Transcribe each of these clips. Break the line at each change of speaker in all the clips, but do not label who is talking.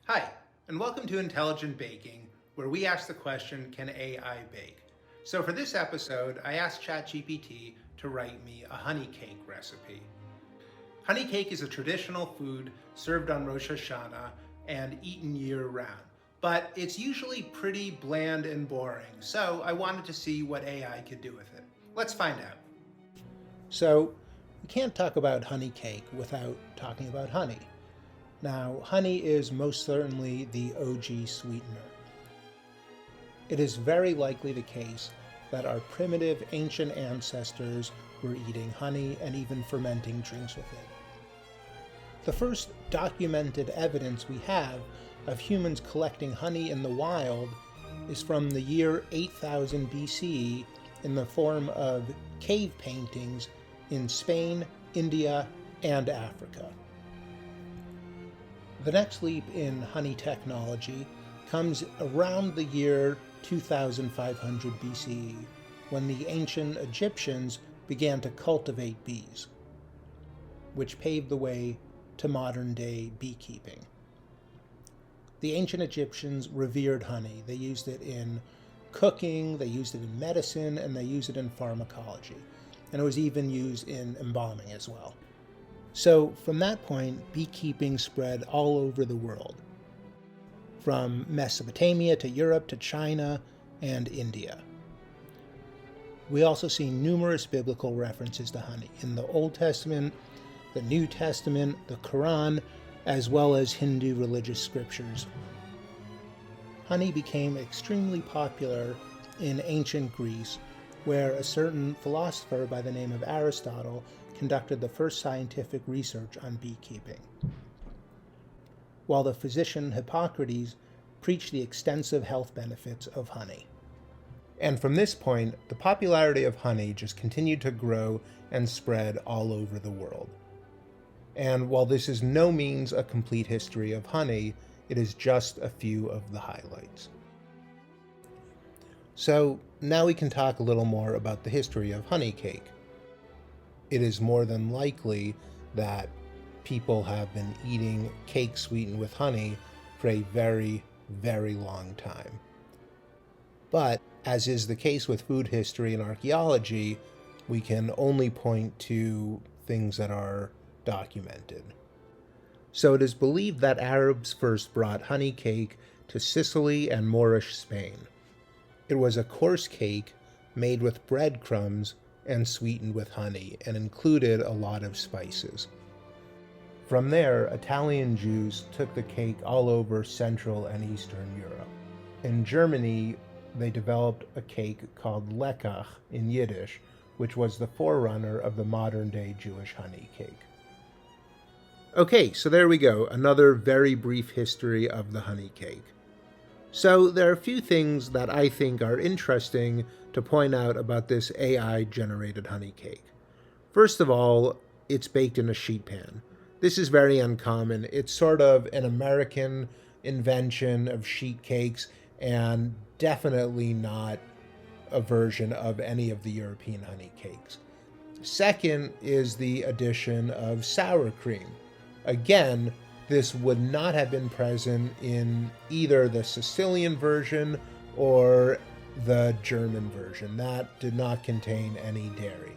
Hi, and welcome to Intelligent Baking, where we ask the question, can AI bake? So for this episode, I asked ChatGPT to write me a honey cake recipe. Honey cake is a traditional food served on Rosh Hashanah and eaten year-round, but it's usually pretty bland and boring, so I wanted to see what AI could do with it. Let's find out. So, we can't talk about honey cake without talking about honey. Now, honey is most certainly the OG sweetener. It is very likely the case that our primitive ancient ancestors were eating honey and even fermenting drinks with it. The first documented evidence we have of humans collecting honey in the wild is from the year 8000 BC in the form of cave paintings in Spain, India, and Africa. The next leap in honey technology comes around the year 2500 BCE, when the ancient Egyptians began to cultivate bees, which paved the way to modern-day beekeeping. The ancient Egyptians revered honey. They used it in cooking, they used it in medicine, and they used it in pharmacology. And it was even used in embalming as well. So from that point, beekeeping spread all over the world, from Mesopotamia to Europe to China and India. We also see numerous biblical references to honey in the Old Testament, the New Testament, the Quran, as well as Hindu religious scriptures. Honey became extremely popular in ancient Greece, where a certain philosopher by the name of Aristotle conducted the first scientific research on beekeeping, while the physician Hippocrates preached the extensive health benefits of honey. And from this point, the popularity of honey just continued to grow and spread all over the world. And while this is no means a complete history of honey, it is just a few of the highlights. So now we can talk a little more about the history of honey cake. It is more than likely that people have been eating cake sweetened with honey for a very, very long time. But, as is the case with food history and archaeology, we can only point to things that are documented. So it is believed that Arabs first brought honey cake to Sicily and Moorish Spain. It was a coarse cake made with breadcrumbs and sweetened with honey, and included a lot of spices. From there, Italian Jews took the cake all over Central and Eastern Europe. In Germany, they developed a cake called Leckach in Yiddish, which was the forerunner of the modern-day Jewish honey cake. Okay, so there we go, another very brief history of the honey cake. So there are a few things that I think are interesting to point out about this AI-generated honey cake. First of all, it's baked in a sheet pan. This is very uncommon. It's sort of an American invention of sheet cakes, and definitely not a version of any of the European honey cakes. Second is the addition of sour cream. Again, this would not have been present in either the Sicilian version or the German version. That did not contain any dairy.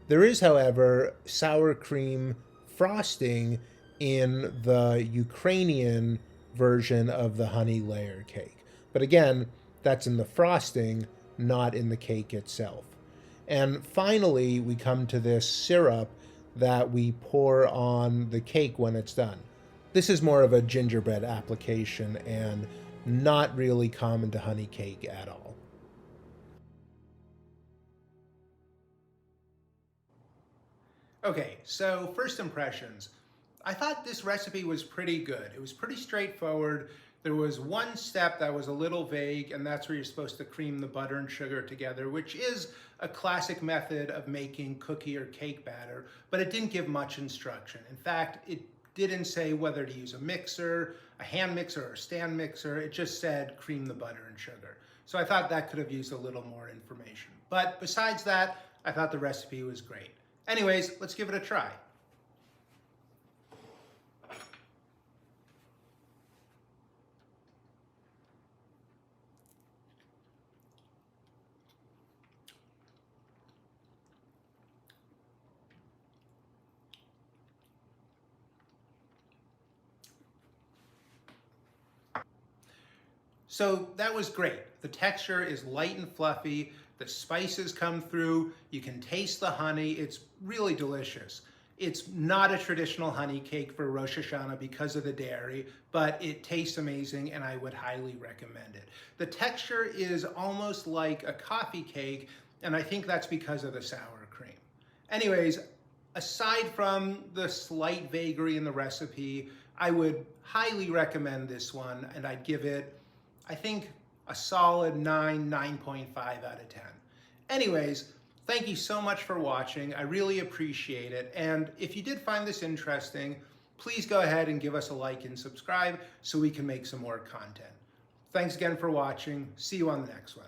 There is, however, sour cream frosting in the Ukrainian version of the honey layer cake. But again, that's in the frosting, not in the cake itself. And finally, we come to this syrup that we pour on the cake when it's done. This is more of a gingerbread application and not really common to honey cake at all. Okay, so first impressions. I thought this recipe was pretty good. It was pretty straightforward. There was one step that was a little vague, and that's where you're supposed to cream the butter and sugar together, which is a classic method of making cookie or cake batter, but it didn't give much instruction. In fact, it didn't say whether to use a mixer, a hand mixer, or a stand mixer. It just said cream the butter and sugar. So I thought that could have used a little more information. But besides that, I thought the recipe was great. Anyways, let's give it a try. So that was great. The texture is light and fluffy. The spices come through. You can taste the honey. It's really delicious. It's not a traditional honey cake for Rosh Hashanah because of the dairy, but it tastes amazing and I would highly recommend it. The texture is almost like a coffee cake, and I think that's because of the sour cream. Anyways, aside from the slight vagary in the recipe, I would highly recommend this one, and I'd give it, I think, a solid 9.5 out of 10. Anyways, thank you so much for watching. I really appreciate it. And if you did find this interesting, please go ahead and give us a like and subscribe so we can make some more content. Thanks again for watching. See you on the next one.